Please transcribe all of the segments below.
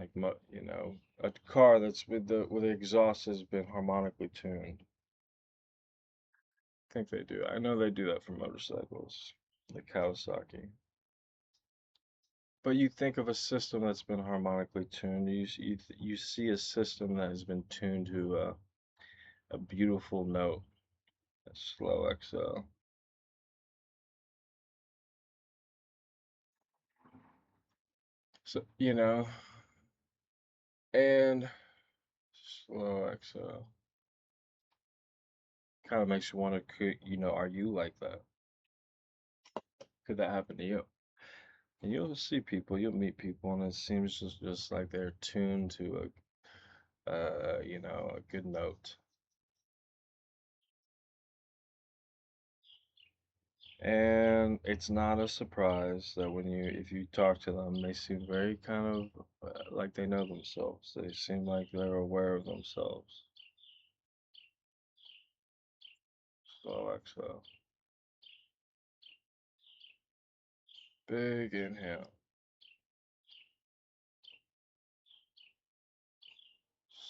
Like a car that's with the exhaust has been harmonically tuned. I think they do. I know they do that for motorcycles, the Kawasaki. But you think of a system that's been harmonically tuned. You see a system that has been tuned to a beautiful note, a slow XL. So and slow XL kind of makes you wonder, are you like that? Could that happen to you? And you'll see people, you'll meet people, and it seems just like they're tuned to a good note. And it's not a surprise that if you talk to them, they seem very kind of like they know themselves. They seem like they're aware of themselves. Slow exhale. Big inhale.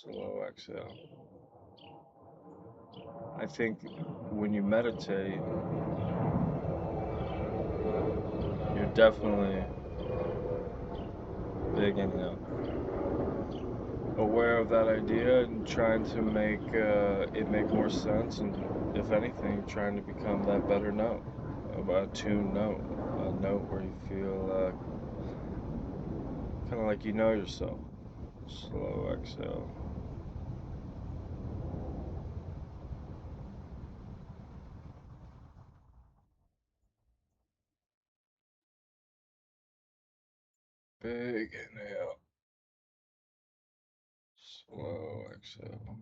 Slow exhale. I think when you meditate, you're definitely big inhale. Aware of that idea and trying to make it make more sense, and if anything, trying to become that better note, a tuned note, a note where you feel kind of like you know yourself. Slow exhale. Big inhale. Slow exhale.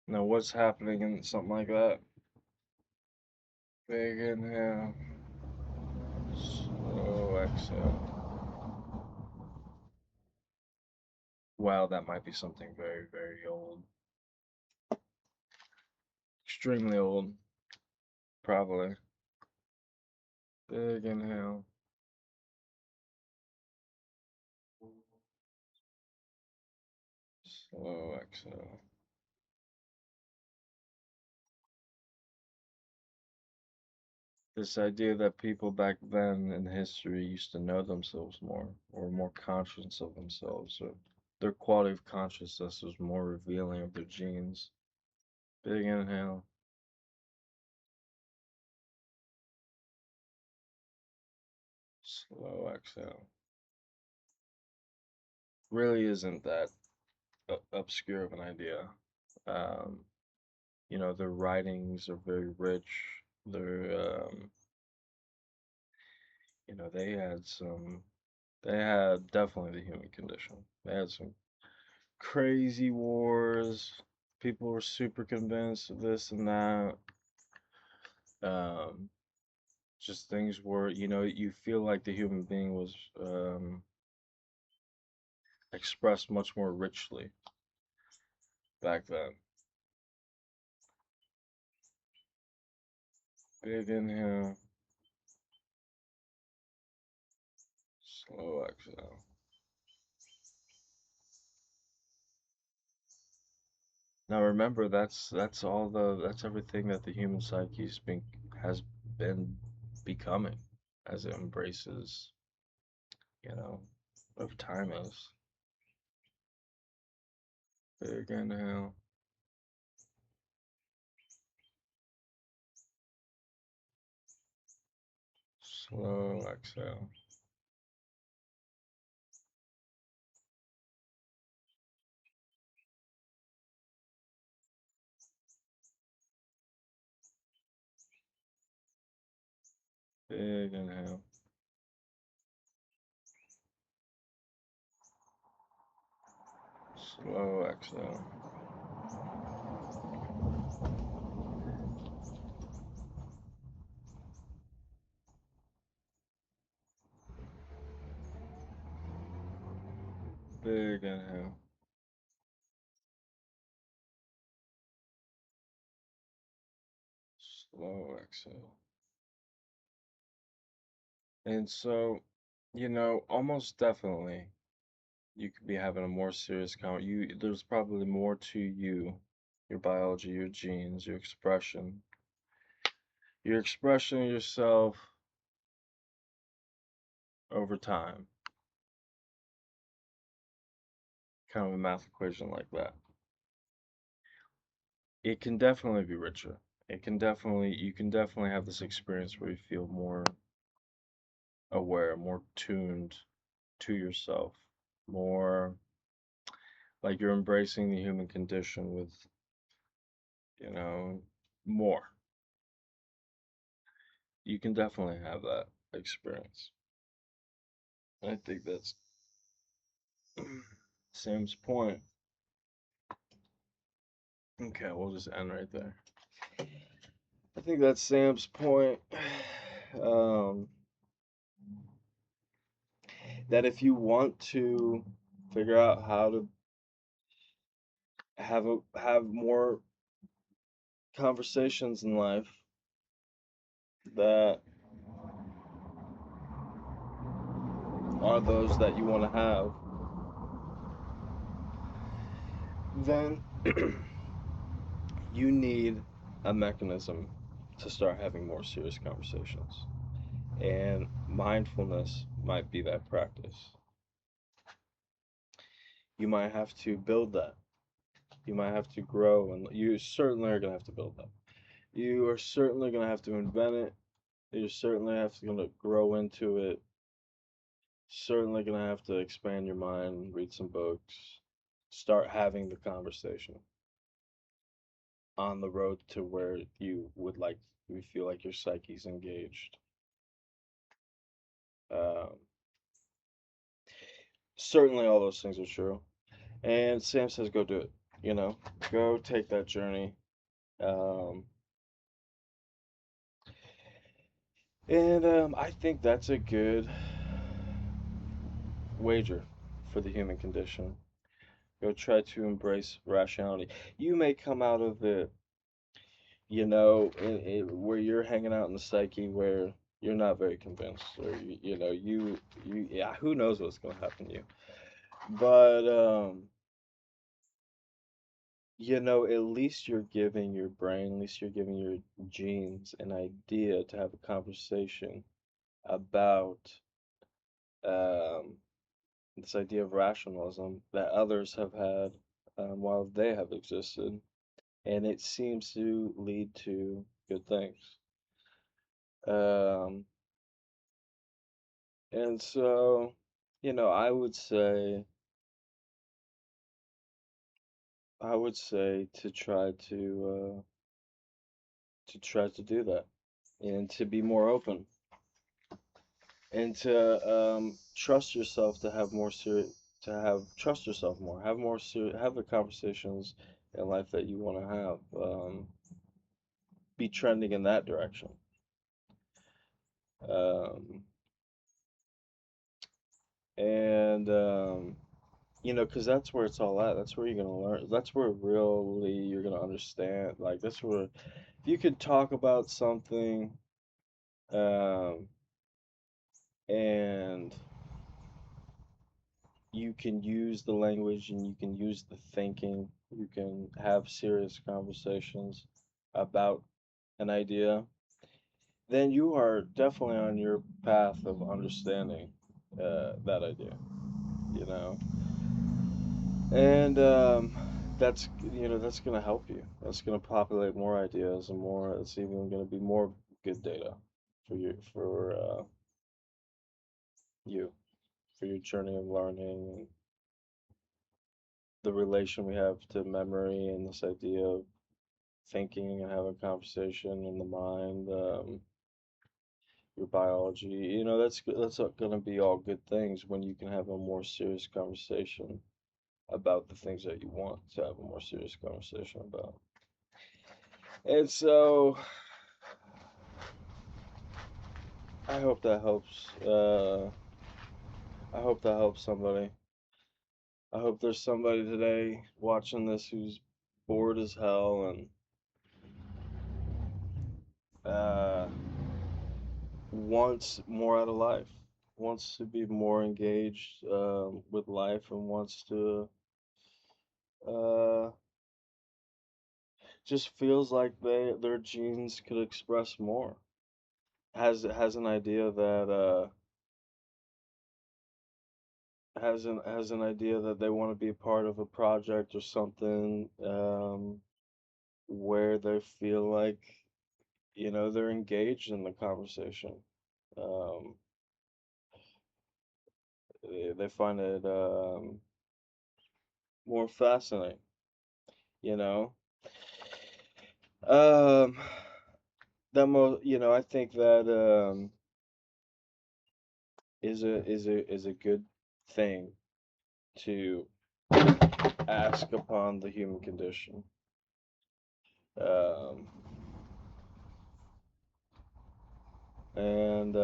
Now, what's happening in something like that? Big inhale. Slow exhale. Wow, that might be something very, very old. Extremely old, probably. Big inhale. Slow exhale. This idea that people back then in history used to know themselves more, or more conscious of themselves, or their quality of consciousness was more revealing of their genes. Big inhale. Slow exhale. Really isn't that obscure of an idea. Um, their writings are very rich. They had they had definitely the human condition. They had some crazy wars. People were super convinced of this and that. Um, just things were, you feel like the human being was expressed much more richly back then. Big inhale, slow exhale. Now remember, that's everything that the human has been becoming as it embraces, you know, of time is. Big inhale, slow exhale. Big inhale, slow exhale. Big inhale, Slow exhale. And so, almost definitely you could be having a more serious there's probably more to you, your biology, your genes, your expression of yourself over time. Kind of a math equation like that. It can definitely be richer. You can definitely have this experience where you feel more aware, more tuned to yourself, more like you're embracing the human condition with, you know, more. You can definitely have that experience. I think that's Sam's point. Okay, we'll just end right there. I think that's Sam's point. Um, that if you want to figure out how to have more conversations in life that are those that you want to have, then you need a mechanism to start having more serious conversations. And mindfulness might be that practice. You might have to build that. You might have to grow, and you certainly are going to have to build that. You are certainly going to have to invent it. You're certainly have to going to grow into it. Certainly going to have to expand your mind, read some books, start having the conversation on the road to where you feel like your psyche's engaged. Um, Certainly, all those things are true. And Sam says, go do it. Go take that journey. Um, and I think that's a good wager for the human condition. Go try to embrace rationality. You may come out of it, where you're hanging out in the psyche where you're not very convinced, or yeah, who knows what's going to happen to you. But at least you're giving your brain, at least you're giving your genes an idea to have a conversation about um, this idea of rationalism that others have had while they have existed, and it seems to lead to good things. Um, and so, I would say, to try to do that and to be more open and to trust yourself to have more serious to have trust yourself more, have more serious, have the conversations in life that you want to have, be trending in that direction. um, and because that's where it's all at. That's where you're gonna learn. That's where really you're gonna understand. Like that's where you could talk about something, um, and you can use the language and you can use the thinking. You can have serious conversations about an idea. Then you are definitely on your path of understanding that idea. You know, and that's gonna help you. That's gonna populate more ideas and more. It's even gonna be more good data for you for your journey of learning and the relation we have to memory and this idea of thinking and having conversation in the mind, your biology. That's gonna be all good things when you can have a more serious conversation about the things that you want to have a more serious conversation about. And so I hope that helps. I hope that helps somebody. I hope there's somebody today watching this who's bored as hell and uh, wants more out of life, wants to be more engaged with life, and wants to uh, just feels like their genes could express more. Has an idea that has an idea that they want to be a part of a project or something where they feel like they're engaged in the conversation. Um, they find it more fascinating, you know. Um, I think that is a good thing to ask upon the human condition. Um, and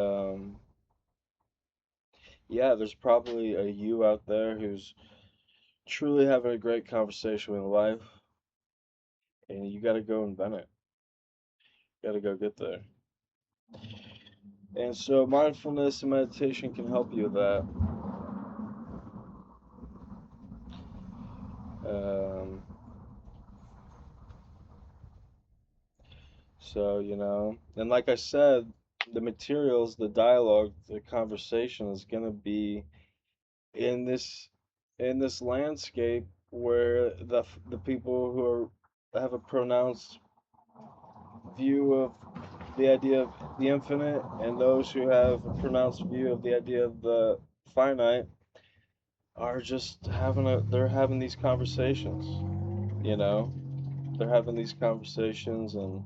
yeah, there's probably a you out there who's truly having a great conversation with life, and you got to go invent it. Got to go get there. And so mindfulness and meditation can help you with that. Um, and like I said, the materials, the dialogue, the conversation is gonna be in this landscape where the people who have a pronounced view of the idea of the infinite and those who have a pronounced view of the idea of the finite are just they're having these conversations, you know? They're having these conversations, and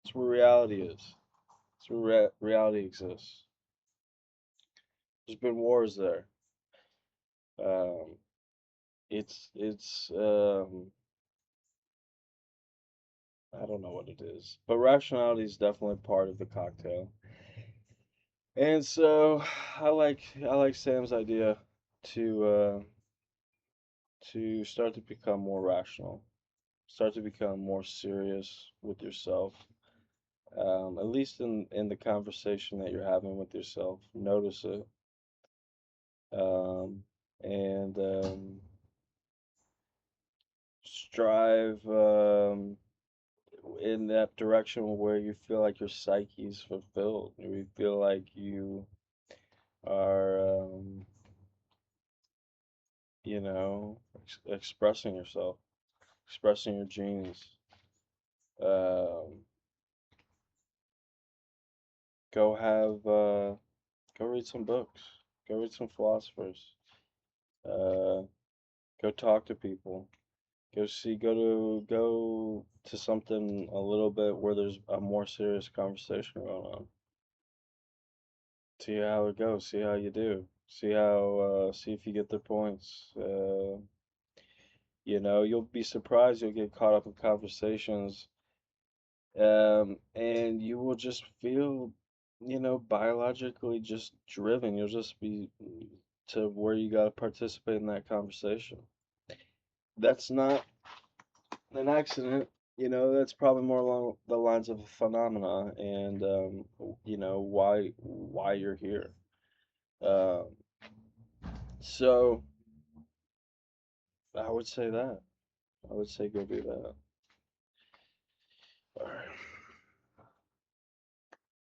it's where reality is. It's where reality exists. There's been wars there. Um, it's I don't know what it is, but rationality is definitely part of the cocktail. And so I like Sam's idea to to start to become more rational, start to become more serious with yourself. At least in the conversation that you're having with yourself, notice it, um, and strive in that direction where you feel like your psyche is fulfilled, where you feel like you are, expressing yourself, expressing your genes. Um, go have, go read some books, go read some philosophers, uh, go talk to people, go to something a little bit where there's a more serious conversation going on. See how it goes. See how you do. See if you get the points. You'll be surprised. You'll get caught up in conversations, and you will just feel, biologically just driven. You'll just be to where you got to participate in that conversation. That's not an accident. That's probably more along the lines of a phenomena, and why you're here. Um, so I would say that. I would say go do that. All right.